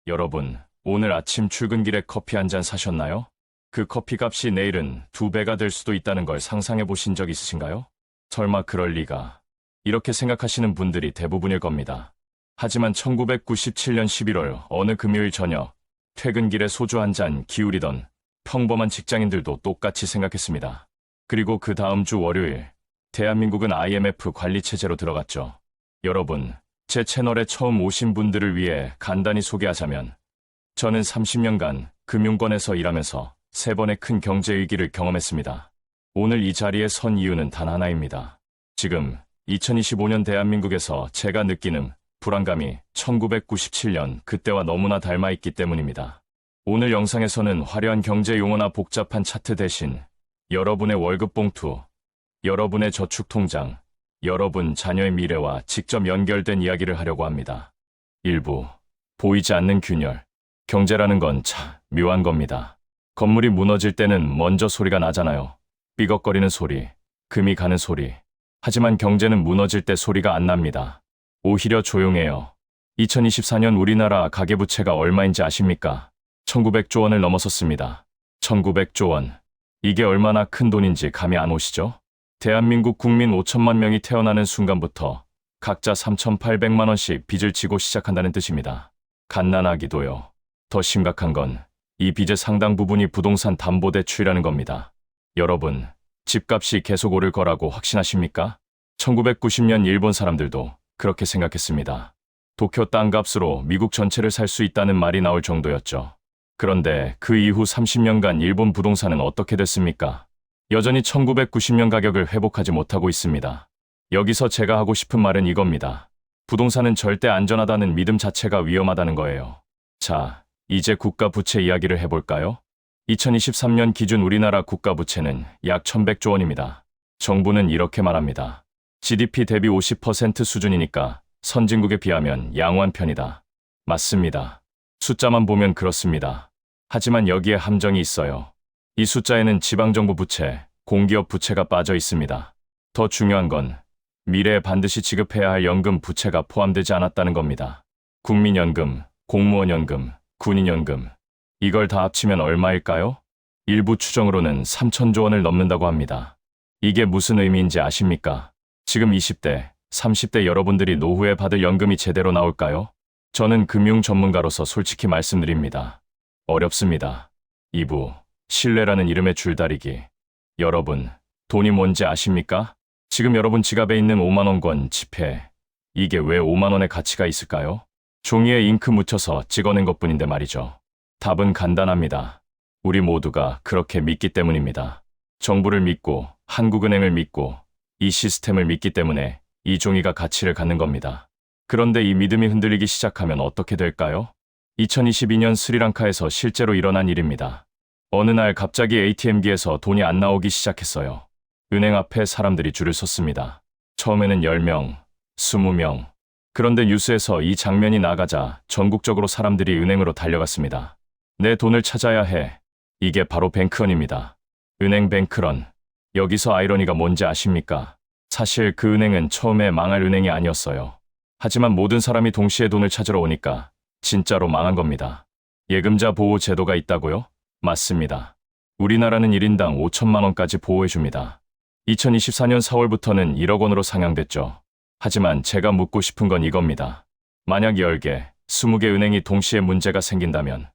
여러분, 오늘 아침 출근길에 커피 한 잔 사셨나요? 그 커피 값이 내일은 2배가 될 수도 있다는 걸 상상해 보신 적 있으신가요? 설마 그럴 리가. 이렇게 생각하시는 분들이 대부분일 겁니다. 하지만 1997년 11월 어느 금요일 저녁, 퇴근길에 소주 한 잔 기울이던 평범한 직장인들도 똑같이 생각했습니다. 그리고 그 다음 주 월요일, 대한민국은 IMF 관리체제로 들어갔죠. 여러분, 제 채널에 처음 오신 분들을 위해 간단히 소개하자면, 저는 30년간 금융권에서 일하면서 3번의 큰 경제 위기를 경험했습니다. 오늘 이 자리에 선 이유는 단 하나입니다. 지금 2025년 대한민국에서 제가 느끼는 불안감이 1997년 그때와 너무나 닮아있기 때문입니다. 오늘 영상에서는 화려한 경제 용어나 복잡한 차트 대신 여러분의 월급 봉투, 여러분의 저축통장, 여러분 자녀의 미래와 직접 연결된 이야기를 하려고 합니다. 일부, 보이지 않는 균열. 경제라는 건 참 묘한 겁니다. 건물이 무너질 때는 먼저 소리가 나잖아요. 삐걱거리는 소리, 금이 가는 소리. 하지만 경제는 무너질 때 소리가 안 납니다. 오히려 조용해요. 2024년 우리나라 가계부채가 얼마인지 아십니까? 1900조 원을 넘어섰습니다. 1900조 원. 이게 얼마나 큰 돈인지 감이 안 오시죠? 대한민국 국민 5천만 명이 태어나는 순간부터 각자 3,800만 원씩 빚을 지고 시작한다는 뜻입니다. 갓난아기도요. 더 심각한 건 이 빚의 상당 부분이 부동산 담보대출이라는 겁니다. 여러분, 집값이 계속 오를 거라고 확신하십니까? 1990년 일본 사람들도 그렇게 생각했습니다. 도쿄 땅값으로 미국 전체를 살 수 있다는 말이 나올 정도였죠. 그런데 그 이후 30년간 일본 부동산은 어떻게 됐습니까? 여전히 1990년 가격을 회복하지 못하고 있습니다. 여기서 제가 하고 싶은 말은 이겁니다. 부동산은 절대 안전하다는 믿음 자체가 위험하다는 거예요. 자, 이제 국가 부채 이야기를 해볼까요? 2023년 기준 우리나라 국가 부채는 약 1100조 원입니다. 정부는 이렇게 말합니다. GDP 대비 50% 수준이니까 선진국에 비하면 양호한 편이다. 맞습니다. 숫자만 보면 그렇습니다. 하지만 여기에 함정이 있어요. 이 숫자에는 지방정부 부채, 공기업 부채가 빠져 있습니다. 더 중요한 건 미래에 반드시 지급해야 할 연금 부채가 포함되지 않았다는 겁니다. 국민연금, 공무원연금, 군인연금. 이걸 다 합치면 얼마일까요? 일부 추정으로는 3천조 원을 넘는다고 합니다. 이게 무슨 의미인지 아십니까? 지금 20대, 30대 여러분들이 노후에 받을 연금이 제대로 나올까요? 저는 금융 전문가로서 솔직히 말씀드립니다. 어렵습니다. 2부, 신뢰라는 이름의 줄다리기. 여러분, 돈이 뭔지 아십니까? 지금 여러분 지갑에 있는 5만원권 지폐. 이게 왜 5만원의 가치가 있을까요? 종이에 잉크 묻혀서 찍어낸 것뿐인데 말이죠. 답은 간단합니다. 우리 모두가 그렇게 믿기 때문입니다. 정부를 믿고, 한국은행을 믿고, 이 시스템을 믿기 때문에 이 종이가 가치를 갖는 겁니다. 그런데 이 믿음이 흔들리기 시작하면 어떻게 될까요? 2022년 스리랑카에서 실제로 일어난 일입니다. 어느 날 갑자기 ATM기에서 돈이 안 나오기 시작했어요. 은행 앞에 사람들이 줄을 섰습니다. 처음에는 10명, 20명. 그런데 뉴스에서 이 장면이 나가자 전국적으로 사람들이 은행으로 달려갔습니다. 내 돈을 찾아야 해. 이게 바로 뱅크런입니다. 은행 뱅크런. 여기서 아이러니가 뭔지 아십니까? 사실 그 은행은 처음에 망할 은행이 아니었어요. 하지만 모든 사람이 동시에 돈을 찾으러 오니까 진짜로 망한 겁니다. 예금자 보호 제도가 있다고요? 맞습니다. 우리나라는 1인당 5천만 원까지 보호해줍니다. 2024년 4월부터는 1억 원으로 상향됐죠. 하지만 제가 묻고 싶은 건 이겁니다. 만약 10개, 20개 은행이 동시에 문제가 생긴다면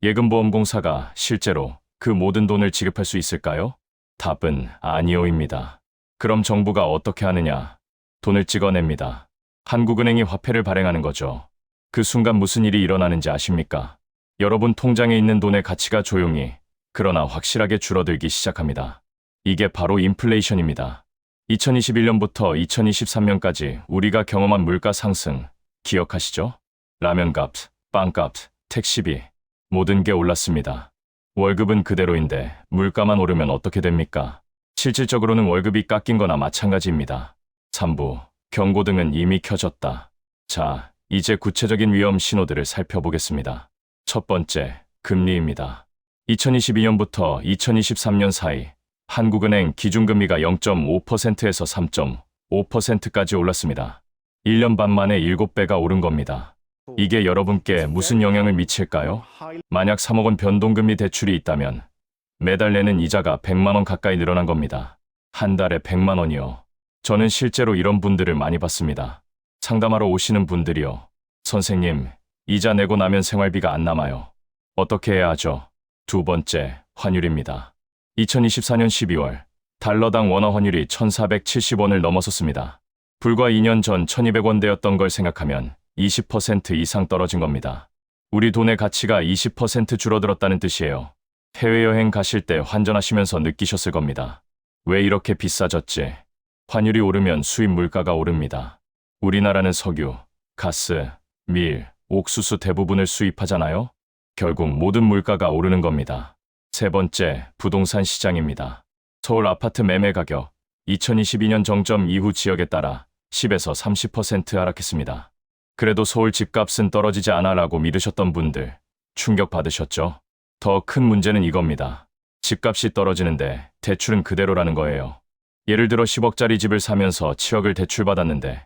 예금보험공사가 실제로 그 모든 돈을 지급할 수 있을까요? 답은 아니오입니다. 그럼 정부가 어떻게 하느냐? 돈을 찍어냅니다. 한국은행이 화폐를 발행하는 거죠. 그 순간 무슨 일이 일어나는지 아십니까? 여러분 통장에 있는 돈의 가치가 조용히, 그러나 확실하게 줄어들기 시작합니다. 이게 바로 인플레이션입니다. 2021년부터 2023년까지 우리가 경험한 물가 상승, 기억하시죠? 라면값, 빵값, 택시비, 모든 게 올랐습니다. 월급은 그대로인데 물가만 오르면 어떻게 됩니까? 실질적으로는 월급이 깎인 거나 마찬가지입니다. 3부, 경고등은 이미 켜졌다. 자, 이제 구체적인 위험 신호들을 살펴보겠습니다. 첫 번째, 금리입니다. 2022년부터 2023년 사이 한국은행 기준금리가 0.5%에서 3.5%까지 올랐습니다. 1년 반 만에 7배가 오른 겁니다. 이게 여러분께 무슨 영향을 미칠까요? 만약 3억 원 변동금리 대출이 있다면 매달 내는 이자가 100만 원 가까이 늘어난 겁니다. 한 달에 100만 원이요. 저는 실제로 이런 분들을 많이 봤습니다. 상담하러 오시는 분들이요. 선생님, 이자 내고 나면 생활비가 안 남아요. 어떻게 해야 하죠? 두 번째, 환율입니다. 2024년 12월, 달러당 원화 환율이 1,470원을 넘어섰습니다. 불과 2년 전 1,200원대였던 걸 생각하면 20% 이상 떨어진 겁니다. 우리 돈의 가치가 20% 줄어들었다는 뜻이에요. 해외여행 가실 때 환전하시면서 느끼셨을 겁니다. 왜 이렇게 비싸졌지? 환율이 오르면 수입 물가가 오릅니다. 우리나라는 석유, 가스, 밀, 옥수수 대부분을 수입하잖아요? 결국 모든 물가가 오르는 겁니다. 세 번째, 부동산 시장입니다. 서울 아파트 매매 가격, 2022년 정점 이후 지역에 따라 10에서 30% 하락했습니다. 그래도 서울 집값은 떨어지지 않아라고 믿으셨던 분들, 충격 받으셨죠? 더 큰 문제는 이겁니다. 집값이 떨어지는데 대출은 그대로라는 거예요. 예를 들어 10억짜리 집을 사면서 7억을 대출받았는데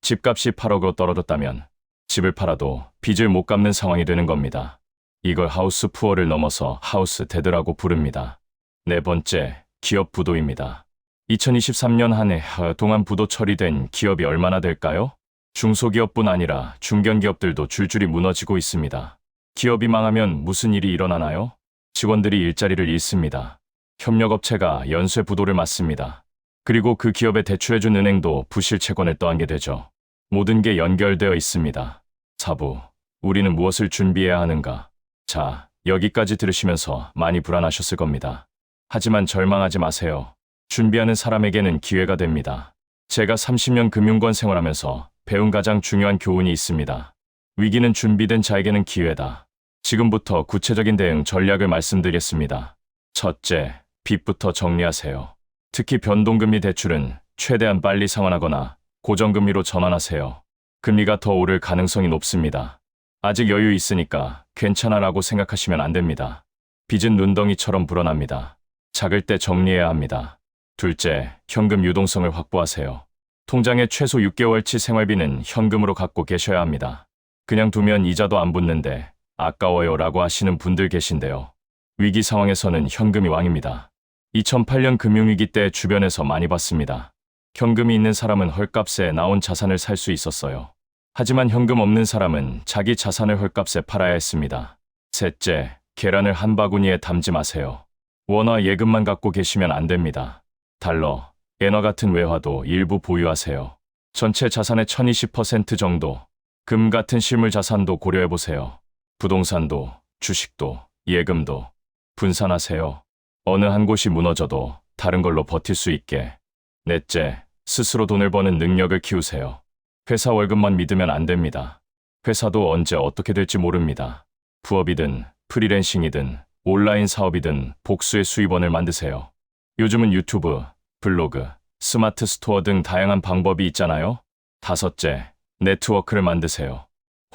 집값이 8억으로 떨어졌다면 집을 팔아도 빚을 못 갚는 상황이 되는 겁니다. 이걸 하우스 푸어를 넘어서 하우스 데드라고 부릅니다. 네 번째, 기업 부도입니다. 2023년 한 해 동안 부도 처리된 기업이 얼마나 될까요? 중소기업뿐 아니라 중견기업들도 줄줄이 무너지고 있습니다. 기업이 망하면 무슨 일이 일어나나요? 직원들이 일자리를 잃습니다. 협력업체가 연쇄 부도를 맞습니다. 그리고 그 기업에 대출해준 은행도 부실 채권을 떠안게 되죠. 모든 게 연결되어 있습니다. 4부, 우리는 무엇을 준비해야 하는가? 자, 여기까지 들으시면서 많이 불안하셨을 겁니다. 하지만 절망하지 마세요. 준비하는 사람에게는 기회가 됩니다. 제가 30년 금융권 생활하면서 배운 가장 중요한 교훈이 있습니다. 위기는 준비된 자에게는 기회다. 지금부터 구체적인 대응 전략을 말씀드리겠습니다. 첫째, 빚부터 정리하세요. 특히 변동금리 대출은 최대한 빨리 상환하거나 고정금리로 전환하세요. 금리가 더 오를 가능성이 높습니다. 아직 여유 있으니까 괜찮아라고 생각하시면 안 됩니다. 빚은 눈덩이처럼 불어납니다. 작을 때 정리해야 합니다. 둘째, 현금 유동성을 확보하세요. 통장에 최소 6개월치 생활비는 현금으로 갖고 계셔야 합니다. 그냥 두면 이자도 안 붙는데 아까워요 라고 하시는 분들 계신데요. 위기 상황에서는 현금이 왕입니다. 2008년 금융위기 때 주변에서 많이 봤습니다. 현금이 있는 사람은 헐값에 나온 자산을 살 수 있었어요. 하지만 현금 없는 사람은 자기 자산을 헐값에 팔아야 했습니다. 셋째, 계란을 한 바구니에 담지 마세요. 원화 예금만 갖고 계시면 안 됩니다. 달러, 엔화 같은 외화도 일부 보유하세요. 전체 자산의 1020% 정도, 금 같은 실물 자산도 고려해보세요. 부동산도, 주식도, 예금도 분산하세요. 어느 한 곳이 무너져도 다른 걸로 버틸 수 있게. 넷째, 스스로 돈을 버는 능력을 키우세요. 회사 월급만 믿으면 안 됩니다. 회사도 언제 어떻게 될지 모릅니다. 부업이든 프리랜싱이든 온라인 사업이든 복수의 수입원을 만드세요. 요즘은 유튜브, 블로그, 스마트 스토어 등 다양한 방법이 있잖아요. 다섯째, 네트워크를 만드세요.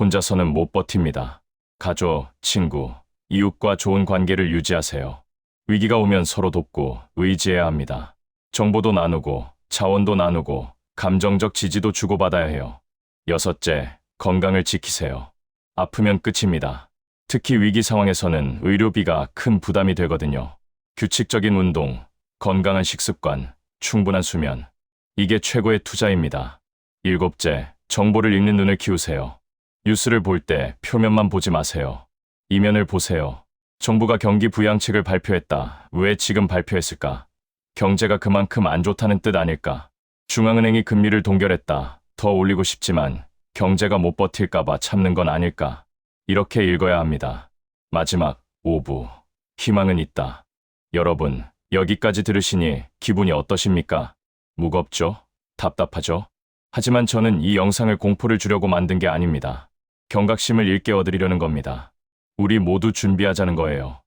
혼자서는 못 버팁니다. 가족, 친구, 이웃과 좋은 관계를 유지하세요. 위기가 오면 서로 돕고 의지해야 합니다. 정보도 나누고 자원도 나누고 감정적 지지도 주고받아야 해요. 여섯째, 건강을 지키세요. 아프면 끝입니다. 특히 위기 상황에서는 의료비가 큰 부담이 되거든요. 규칙적인 운동, 건강한 식습관, 충분한 수면. 이게 최고의 투자입니다. 일곱째, 정보를 읽는 눈을 키우세요. 뉴스를 볼 때 표면만 보지 마세요. 이면을 보세요. 정부가 경기 부양책을 발표했다. 왜 지금 발표했을까? 경제가 그만큼 안 좋다는 뜻 아닐까? 중앙은행이 금리를 동결했다. 더 올리고 싶지만 경제가 못 버틸까봐 참는 건 아닐까? 이렇게 읽어야 합니다. 마지막 5부. 희망은 있다. 여러분, 여기까지 들으시니 기분이 어떠십니까? 무겁죠? 답답하죠? 하지만 저는 이 영상을 공포를 주려고 만든 게 아닙니다. 경각심을 일깨워드리려는 겁니다. 우리 모두 준비하자는 거예요.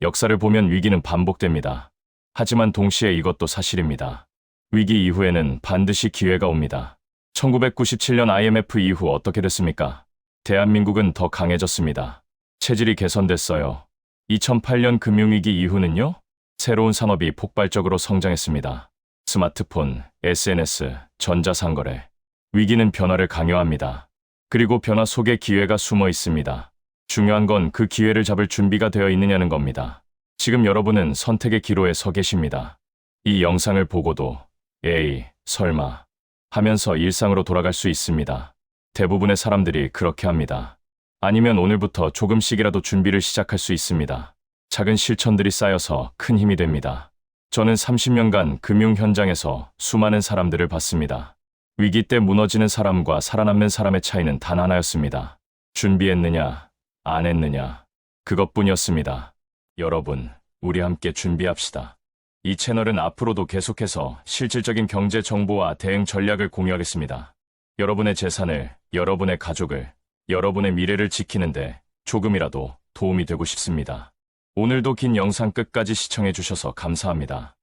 역사를 보면 위기는 반복됩니다. 하지만 동시에 이것도 사실입니다. 위기 이후에는 반드시 기회가 옵니다. 1997년 IMF 이후 어떻게 됐습니까? 대한민국은 더 강해졌습니다. 체질이 개선됐어요. 2008년 금융위기 이후는요? 새로운 산업이 폭발적으로 성장했습니다. 스마트폰, SNS, 전자상거래. 위기는 변화를 강요합니다. 그리고 변화 속에 기회가 숨어 있습니다. 중요한 건 그 기회를 잡을 준비가 되어 있느냐는 겁니다. 지금 여러분은 선택의 기로에 서 계십니다. 이 영상을 보고도 에이, 설마 하면서 일상으로 돌아갈 수 있습니다. 대부분의 사람들이 그렇게 합니다. 아니면 오늘부터 조금씩이라도 준비를 시작할 수 있습니다. 작은 실천들이 쌓여서 큰 힘이 됩니다. 저는 30년간 금융 현장에서 수많은 사람들을 봤습니다. 위기 때 무너지는 사람과 살아남는 사람의 차이는 단 하나였습니다. 준비했느냐, 안 했느냐, 그것뿐이었습니다. 여러분, 우리 함께 준비합시다. 이 채널은 앞으로도 계속해서 실질적인 경제 정보와 대응 전략을 공유하겠습니다. 여러분의 재산을, 여러분의 가족을, 여러분의 미래를 지키는데 조금이라도 도움이 되고 싶습니다. 오늘도 긴 영상 끝까지 시청해 주셔서 감사합니다.